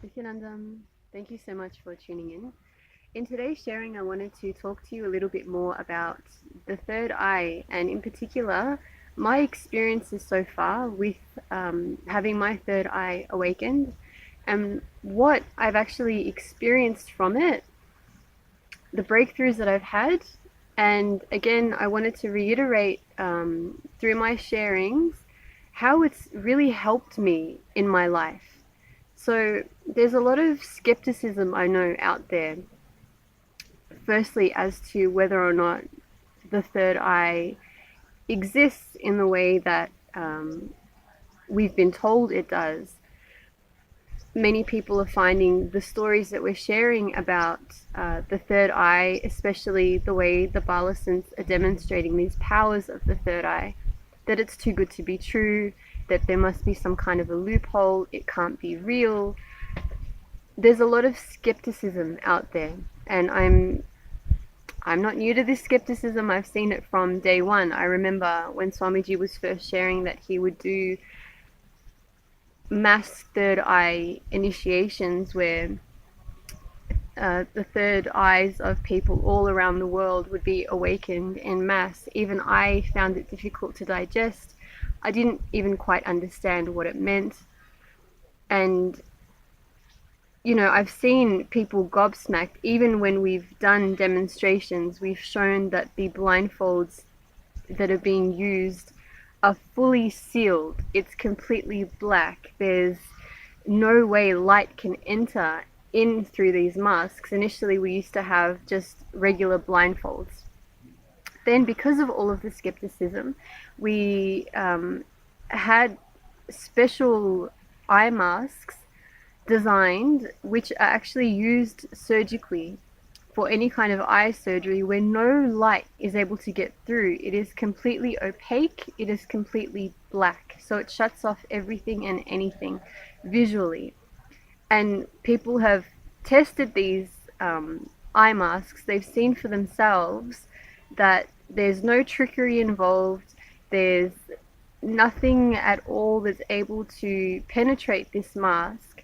Nityanandam, thank you so much for tuning in. In today's sharing, I wanted to talk to you a little bit more about the third eye, and in particular, my experiences so far with having my third eye awakened and what I've actually experienced from it, the breakthroughs that I've had. And again, I wanted to reiterate through my sharings how it's really helped me in my life. So there's a lot of skepticism I know out there, firstly, as to whether or not the third eye exists in the way that we've been told it does. Many people are finding the stories that we're sharing about the third eye, especially the way the Balastans are demonstrating these powers of the third eye, that it's too good to be true, that there must be some kind of a loophole, it can't be real. There's a lot of skepticism out there, and I'm not new to this skepticism. I've seen it from day one. I remember when Swamiji was first sharing that he would do mass third eye initiations where the third eyes of people all around the world would be awakened en masse. Even I found it difficult to digest. I didn't even quite understand what it meant. And I've seen people gobsmacked. Even when we've done demonstrations, we've shown that the blindfolds that are being used are fully sealed. It's completely black. There's no way light can enter in through these masks. Initially, we used to have just regular blindfolds. Then, because of all of the skepticism, we had special eye masks designed which are actually used surgically for any kind of eye surgery where no light is able to get through. It is completely opaque, it is completely black, so it shuts off everything and anything visually. And people have tested these eye masks, they've seen for themselves that there's no trickery involved, there's nothing at all that's able to penetrate this mask.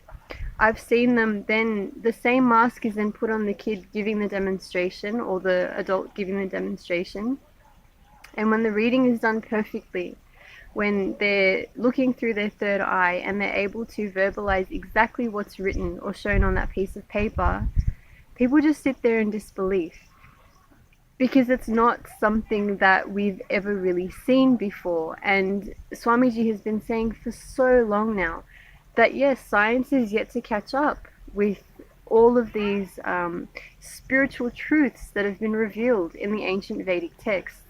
I've seen them, then the same mask is then put on the kid giving the demonstration or the adult giving the demonstration. And when the reading is done perfectly, when they're looking through their third eye and they're able to verbalize exactly what's written or shown on that piece of paper, people just sit there in disbelief because it's not something that we've ever really seen before. And Swamiji has been saying for so long now that yes, science is yet to catch up with all of these spiritual truths that have been revealed in the ancient Vedic texts.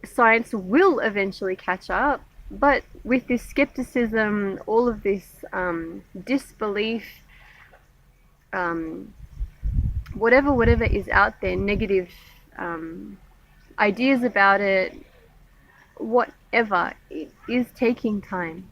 Science will eventually catch up, but with this skepticism, all of this disbelief, whatever is out there, negative ideas about it, whatever, it is taking time.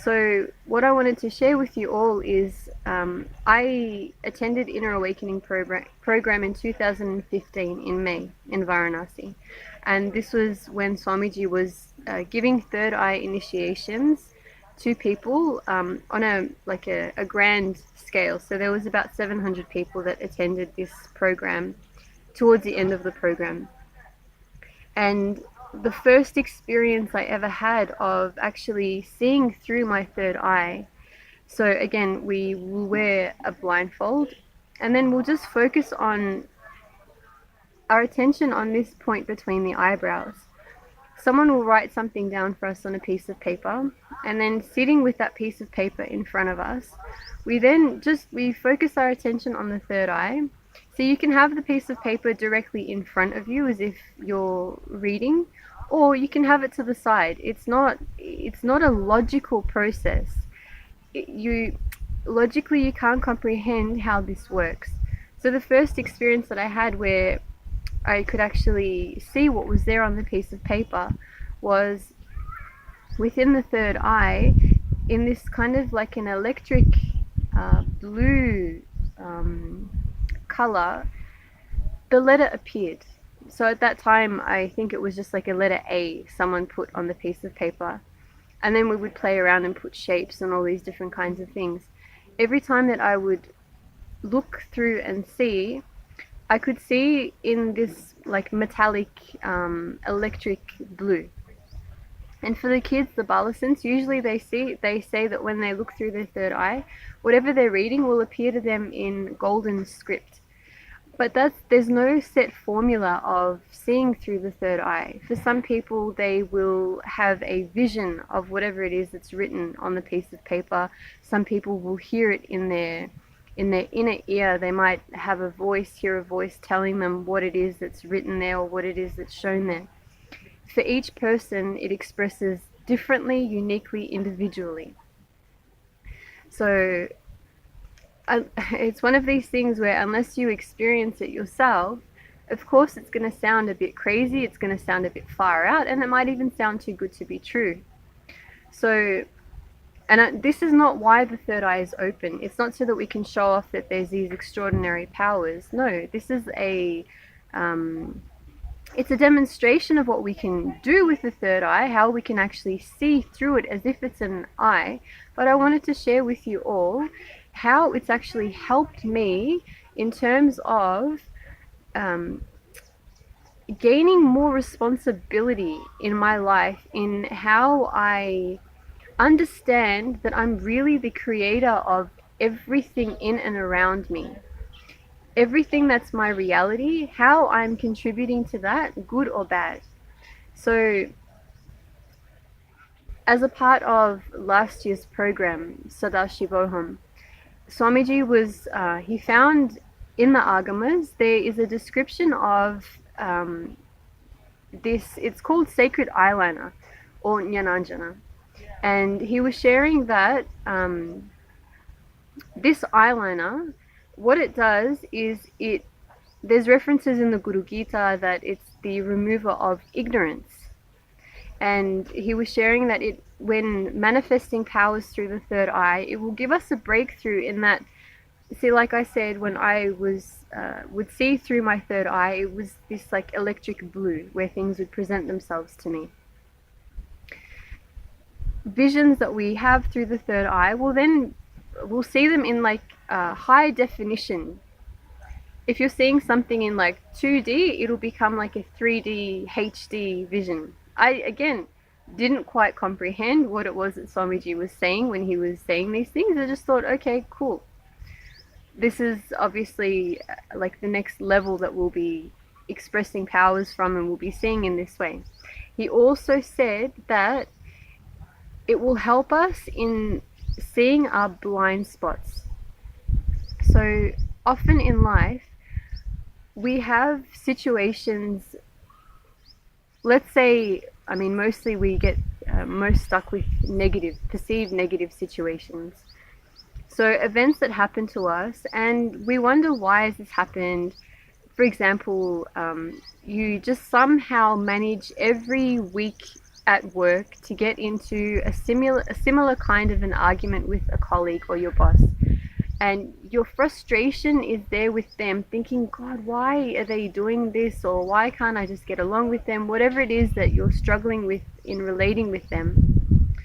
So what I wanted to share with you all is I attended Inner Awakening program in 2015 in May in Varanasi. And this was when Swamiji was giving third eye initiations to people on a grand scale. So there was about 700 people that attended this program towards the end of the program. And the first experience I ever had of actually seeing through my third eye. So again, we will wear a blindfold and then we'll just focus on our attention on this point between the eyebrows. Someone will write something down for us on a piece of paper, and then sitting with that piece of paper in front of us, we focus our attention on the third eye. So you can have the piece of paper directly in front of you as if you're reading, or you can have it to the side. It's not a logical process. Logically you can't comprehend how this works. So the first experience that I had where I could actually see what was there on the piece of paper was within the third eye, in this kind of like an electric blue color, the letter appeared. So at that time, I think it was just like a letter A someone put on the piece of paper. And then we would play around and put shapes and all these different kinds of things. every time that I would look through and see, I could see in this like metallic electric blue. And for the kids, the adolescents, usually they say that when they look through their third eye, whatever they're reading will appear to them in golden script. But there's no set formula of seeing through the third eye. For some people, they will have a vision of whatever it is that's written on the piece of paper. Some people will hear it in their inner ear. They might have hear a voice telling them what it is that's written there or what it is that's shown there. For each person, it expresses differently, uniquely, individually. So it's one of these things where unless you experience it yourself, of course it's going to sound a bit crazy, it's going to sound a bit far out, and it might even sound too good to be true. So, and this is not why the third eye is open. It's not so that we can show off that there's these extraordinary powers. No, this is it's a demonstration of what we can do with the third eye, how we can actually see through it as if it's an eye. But I wanted to share with you all how it's actually helped me in terms of gaining more responsibility in my life, in how I understand that I'm really the creator of everything in and around me. Everything that's my reality, how I'm contributing to that, good or bad. So, as a part of last year's program, Sadashivoham, Swamiji he found in the Agamas, there is a description of it's called sacred eyeliner, or Jnananjana. And he was sharing that this eyeliner, what it does is there's references in the Guru Gita that it's the remover of ignorance. And he was sharing that when manifesting powers through the third eye, it will give us a breakthrough in that. See, like I said, when I would see through my third eye, it was this like electric blue where things would present themselves to me. Visions that we have through the third eye, we'll see them in like high definition. If you're seeing something in like 2D, it'll become like a 3D HD vision. I, again, didn't quite comprehend what it was that Swamiji was saying when he was saying these things. I just thought, okay, cool. This is obviously like the next level that we'll be expressing powers from and we'll be seeing in this way. He also said that it will help us in seeing our blind spots. So often in life, we have situations, let's say, I mean, mostly we get most stuck with perceived negative situations. So events that happen to us, and we wonder why has this happened. For example, you just somehow manage every week at work to get into a similar kind of an argument with a colleague or your boss. And your frustration is there with them, thinking, God, why are they doing this? Or why can't I just get along with them? Whatever it is that you're struggling with in relating with them.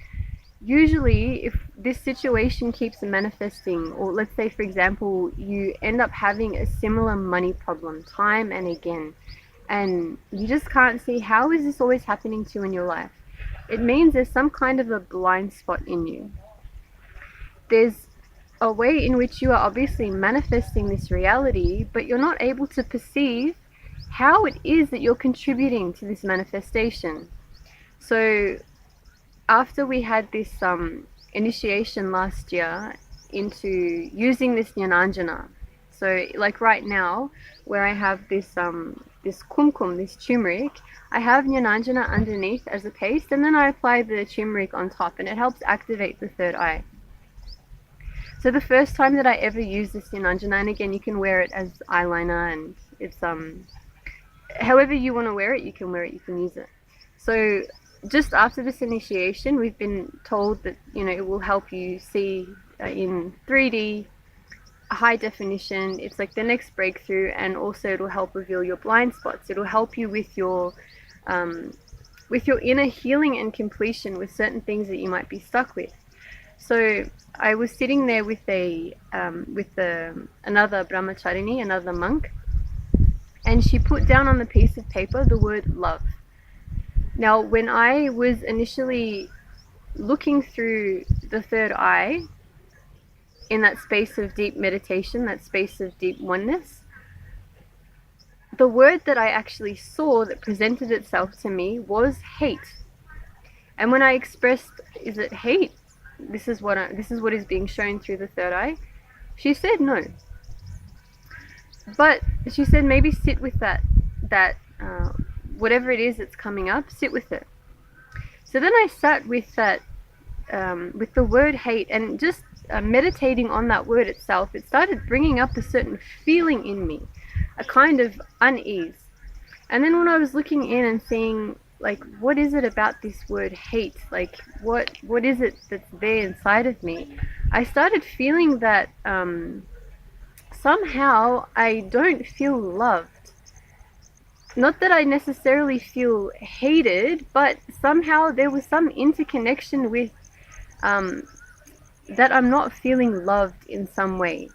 Usually, if this situation keeps manifesting, or let's say, for example, you end up having a similar money problem time and again, and you just can't see how is this always happening to you in your life, it means there's some kind of a blind spot in you. There's a way in which you are obviously manifesting this reality, but you're not able to perceive how it is that you're contributing to this manifestation. So after we had this initiation last year into using this Jnananjana, so like right now where I have this kumkum, this turmeric, I have Jnananjana underneath as a paste, and then I apply the turmeric on top, and it helps activate the third eye. So the first time that I ever used this Jnananjana, and again, you can wear it as eyeliner, and it's however you want to wear it, you can wear it, you can use it. So just after this initiation, we've been told that, you know, it will help you see in 3D, high definition. It's like the next breakthrough, and also it'll help reveal your blind spots. It'll help you with your inner healing and completion with certain things that you might be stuck with. So I was sitting there with another brahmacharini, another monk, and she put down on the piece of paper the word love. Now, when I was initially looking through the third eye in that space of deep meditation, that space of deep oneness, the word that I actually saw that presented itself to me was hate. And when I expressed, is it hate? This is what is being shown through the third eye. She said no. But she said maybe sit with that whatever it is that's coming up, sit with it. So then I sat with that, with the word hate, and just meditating on that word itself. It started bringing up a certain feeling in me, a kind of unease. And then when I was looking in and seeing, like, what is it about this word hate? Like, what is it that's there inside of me? I started feeling that somehow I don't feel loved. Not that I necessarily feel hated, but somehow there was some interconnection with that I'm not feeling loved in some way.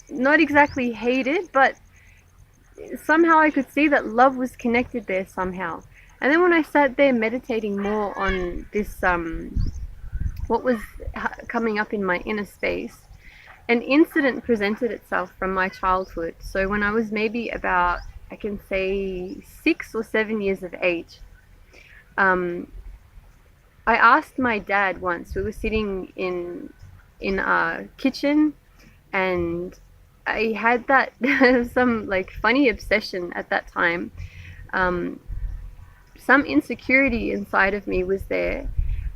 Not exactly hated, but somehow I could see that love was connected there somehow. And then when I sat there meditating more on this, what was coming up in my inner space, an incident presented itself from my childhood. So when I was maybe about, I can say, 6 or 7 years of age, I asked my dad once. We were sitting in our kitchen, and I had that some like funny obsession at that time. Some insecurity inside of me was there,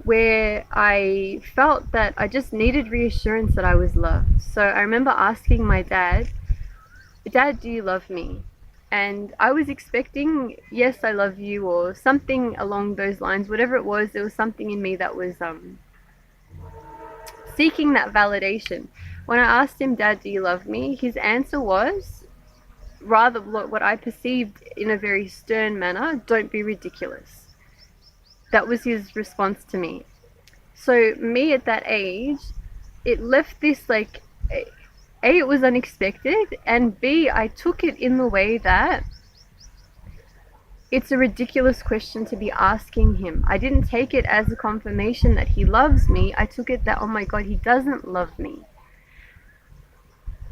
where I felt that I just needed reassurance that I was loved. So I remember asking my dad, "Dad, do you love me?" And I was expecting, "Yes, I love you," or something along those lines. Whatever it was, there was something in me that was seeking that validation. When I asked him, "Dad, do you love me?" his answer was, rather what I perceived in a very stern manner, "Don't be ridiculous." That was his response to me. So me at that age, it left this like, A, it was unexpected, and B, I took it in the way that it's a ridiculous question to be asking him. I didn't take it as a confirmation that he loves me. I took it that, oh my God, he doesn't love me.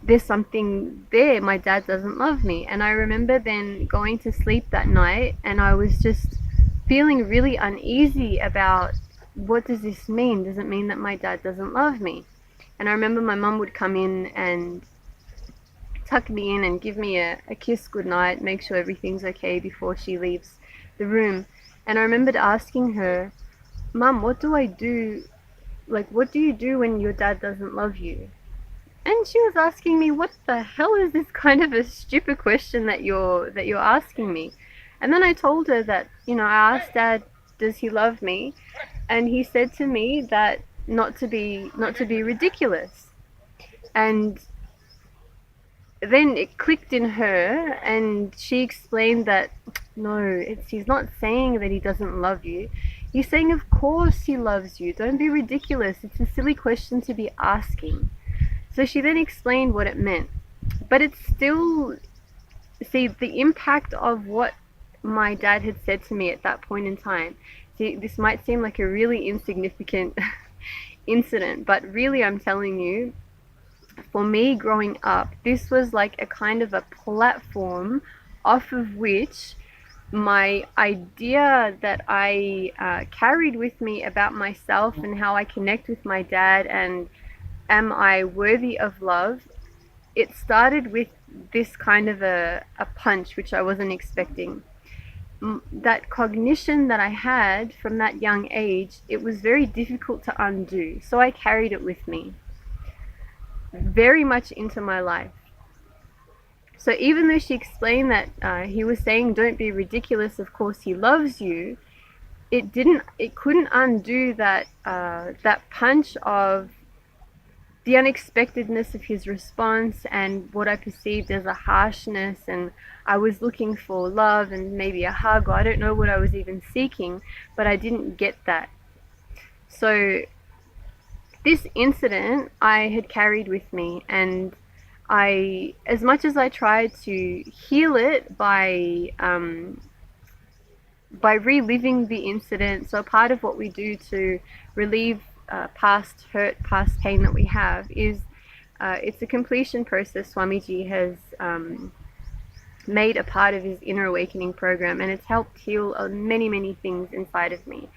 There's something there. My dad doesn't love me. And I remember then going to sleep that night, and I was just feeling really uneasy about, what does this mean? Does it mean that my dad doesn't love me? And I remember my mum would come in and tuck me in and give me a kiss goodnight, make sure everything's okay before she leaves the room. And I remembered asking her, "Mum, what do I do? Like, what do you do when your dad doesn't love you?" And she was asking me, "What the hell is this kind of a stupid question that you're asking me?" And then I told her that, I asked Dad, "Does he love me?" And he said to me that not to be ridiculous. And then it clicked in her, and she explained that, no, he's not saying that he doesn't love you. He's saying, of course he loves you. Don't be ridiculous. It's a silly question to be asking. So she then explained what it meant. But it's still, see, the impact of what my dad had said to me at that point in time. See, this might seem like a really insignificant incident, but really I'm telling you, for me growing up, this was like a kind of a platform off of which my idea that I carried with me about myself and how I connect with my dad and am I worthy of love, it started with this kind of a punch which I wasn't expecting. That cognition that I had from that young age, it was very difficult to undo, so I carried it with me very much into my life. So even though she explained that he was saying, "Don't be ridiculous, of course he loves you," it couldn't undo that punch of the unexpectedness of his response and what I perceived as a harshness, and I was looking for love and maybe a hug, or I don't know what I was even seeking, but I didn't get that. So this incident I had carried with me, and as much as I tried to heal it by reliving the incident. So part of what we do to relieve past hurt, past pain that we have is it's a completion process Swamiji has made a part of his inner awakening program, and it's helped heal many, many things inside of me.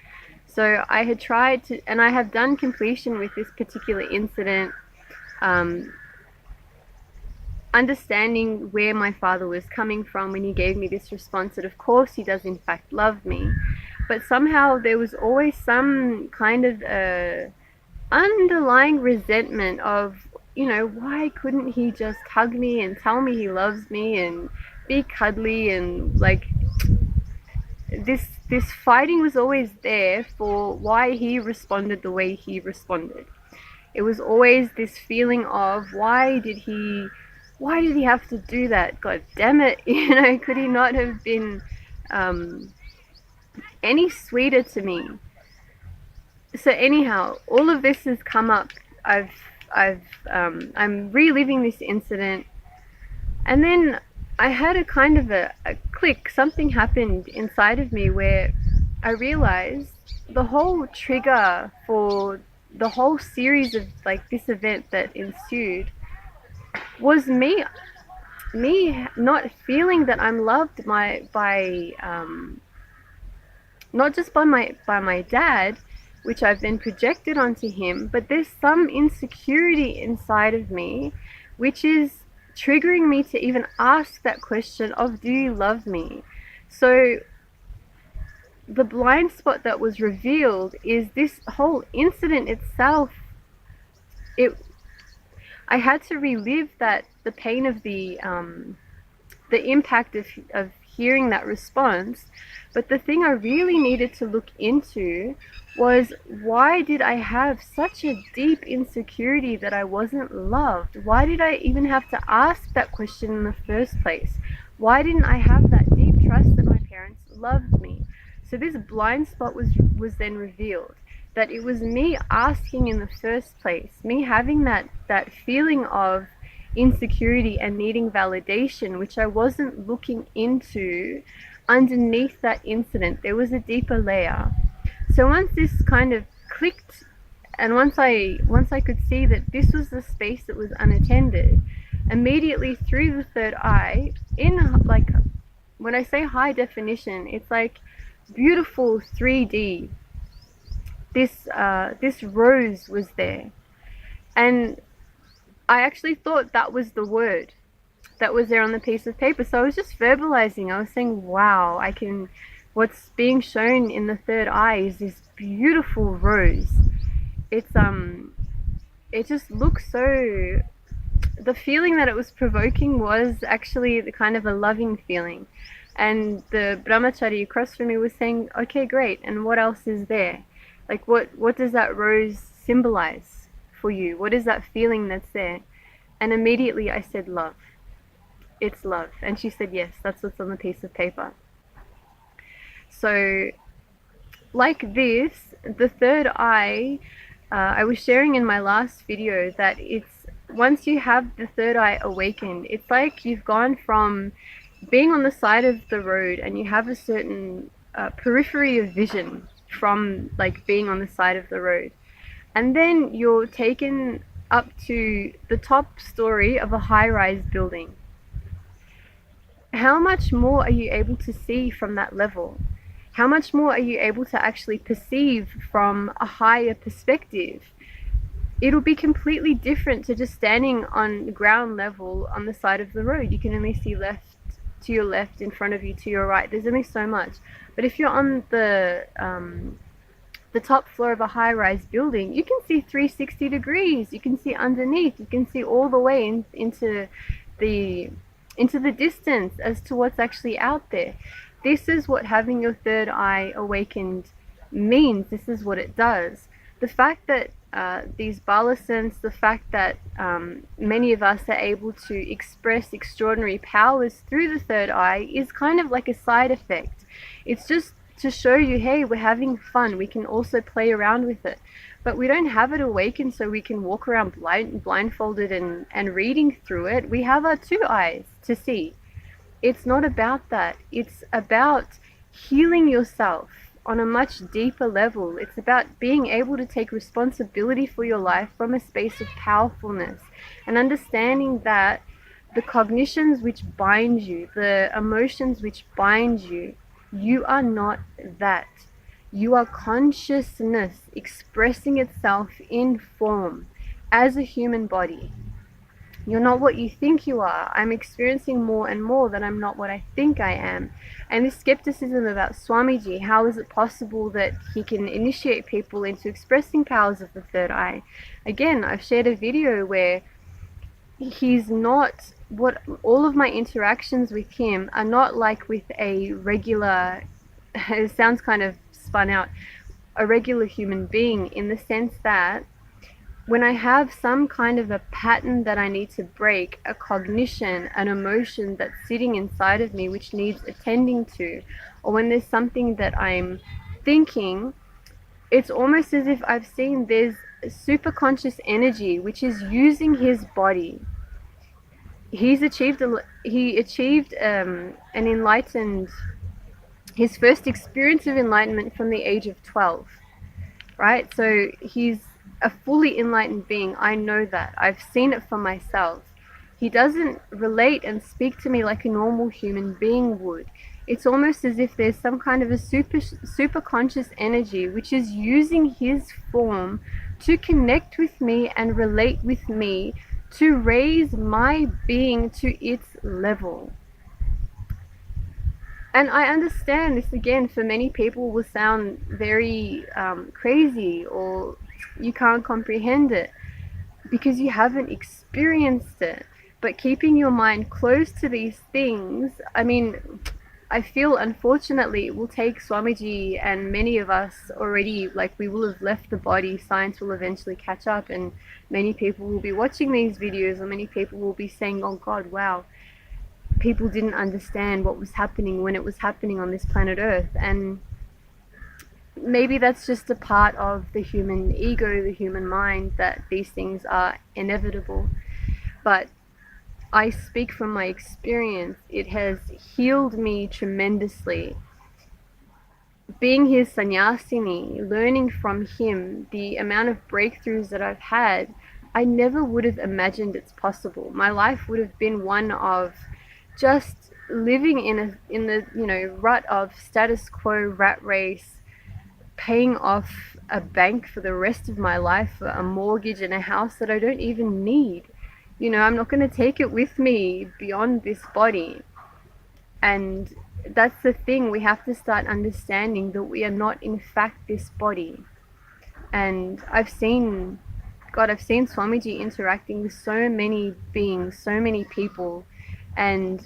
So I had tried to, and I have done completion with this particular incident, understanding where my father was coming from when he gave me this response that of course he does in fact love me, but somehow there was always some kind of underlying resentment of, why couldn't he just hug me and tell me he loves me and be cuddly, and like this fighting was always there for why he responded the way he responded. It was always this feeling of why did he have to do that? God damn it. Could he not have been any sweeter to me? So anyhow, all of this has come up. I'm reliving this incident, and then I had a kind of a click. Something happened inside of me where I realized the whole trigger for the whole series of like this event that ensued was me not feeling that I'm loved by not just by my dad, which I've then projected onto him, but there's some insecurity inside of me which is triggering me to even ask that question of, do you love me? So the blind spot that was revealed is this whole incident itself. I had to relive the pain of the impact of hearing that response. But the thing I really needed to look into was, why did I have such a deep insecurity that I wasn't loved? Why did I even have to ask that question in the first place? Why didn't I have that deep trust that my parents loved me? So this blind spot was then revealed, that it was me asking in the first place, me having that feeling of insecurity and needing validation, which I wasn't looking into. Underneath that incident, there was a deeper layer. So once this kind of clicked, and once I could see that this was the space that was unattended, immediately through the third eye, in like, when I say high definition, it's like beautiful 3D. This rose was there, and I actually thought that was the word that was there on the piece of paper. So I was just verbalizing. I was saying, wow, what's being shown in the third eye is this beautiful rose. It just looks so, the feeling that it was provoking was actually the kind of a loving feeling. And the brahmachari across from me was saying, okay, great, and what else is there? Like, what does that rose symbolize for you? What is that feeling that's there? And immediately I said, love. It's love. And she said, yes, that's what's on the piece of paper. So like this, the third eye, I was sharing in my last video that it's, once you have the third eye awakened, it's like you've gone from being on the side of the road and you have a certain periphery of vision from like being on the side of the road, and then you're taken up to the top story of a high-rise building. How much more are you able to see from that level? How much more are you able to actually perceive from a higher perspective? It'll be completely different to just standing on ground level on the side of the road. You can only see to your left, in front of you, to your right. There's only so much. But if you're on the top floor of a high-rise building, you can see 360 degrees. You can see underneath. You can see all the way into the distance as to what's actually out there. This is what having your third eye awakened means. This is what it does. The fact that these balasans, the fact that many of us are able to express extraordinary powers through the third eye is kind of like a side effect. It's just to show you, hey, we're having fun. We can also play around with it. but we don't have it awakened so we can walk around blindfolded and reading through it. We have our two eyes to see. It's not about that. It's about healing yourself on a much deeper level. It's about being able to take responsibility for your life from a space of powerfulness and understanding that the cognitions which bind you, the emotions which bind you, you are not that. You are consciousness expressing itself in form as a human body. You're not what you think you are. I'm experiencing more and more that I'm not what I think I am. And this skepticism about Swamiji, how is it possible that he can initiate people into expressing powers of the third eye? Again, I've shared a video where he's not what all of my interactions with him are not like with a regular, it sounds kind of spun out, a regular human being, in the sense that when I have some kind of a pattern that I need to break, a cognition, an emotion that's sitting inside of me which needs attending to, or when there's something that I'm thinking, it's almost as if I've seen there's a super conscious energy which is using his body. He achieved an enlightened, his first experience of enlightenment from the age of 12, right? So he's a fully enlightened being. I know that. I've seen it for myself. He doesn't relate and speak to me like a normal human being would. It's almost as if there's some kind of a super conscious energy which is using his form to connect with me and relate with me, to raise my being to its level. And I understand this, again, for many people will sound very crazy, or you can't comprehend it because you haven't experienced it. But keeping your mind close to these things, I mean, I feel unfortunately it will take Swamiji and many of us already, like, we will have left the body, science will eventually catch up, and many people will be watching these videos, or many people will be saying, oh God, wow, people didn't understand what was happening when it was happening on this planet Earth. And maybe that's just a part of the human ego, the human mind, that these things are inevitable. But I speak from my experience. It has healed me tremendously. Being his sannyasini, learning from him, the amount of breakthroughs that I've had, I never would have imagined it's possible. My life would have been one of just living in the rut of status quo, rat race, paying off a bank for the rest of my life, a mortgage and a house that I don't even need. I'm not going to take it with me beyond this body. And that's the thing, we have to start understanding that we are not in fact this body. And I've seen Swamiji interacting with so many beings, so many people, and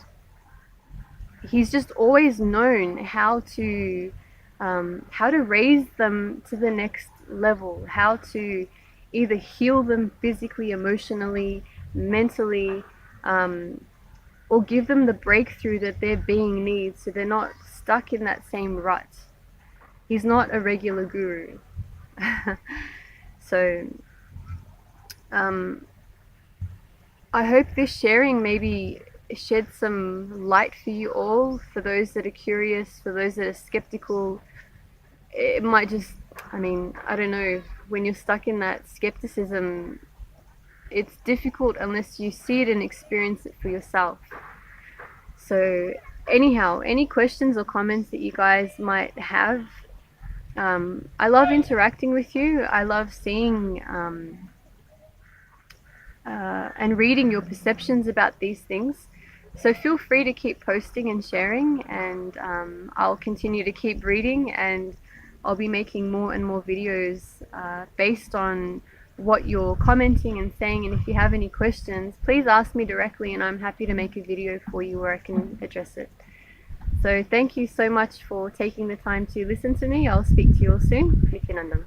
he's just always known how to raise them to the next level, how to either heal them physically, emotionally, mentally, or give them the breakthrough that their being needs so they're not stuck in that same rut. He's not a regular guru. So I hope this sharing maybe shed some light for you all, for those that are curious, for those that are skeptical. It might just, I don't know, when you're stuck in that skepticism, it's difficult unless you see it and experience it for yourself. So anyhow, any questions or comments that you guys might have, I love interacting with you. I love seeing and reading your perceptions about these things. So feel free to keep posting and sharing, and I'll continue to keep reading, and I'll be making more and more videos based on what you're commenting and saying. And if you have any questions, please ask me directly, and I'm happy to make a video for you where I can address it. So thank you so much for taking the time to listen to me. I'll speak to you all soon. Nityanandam.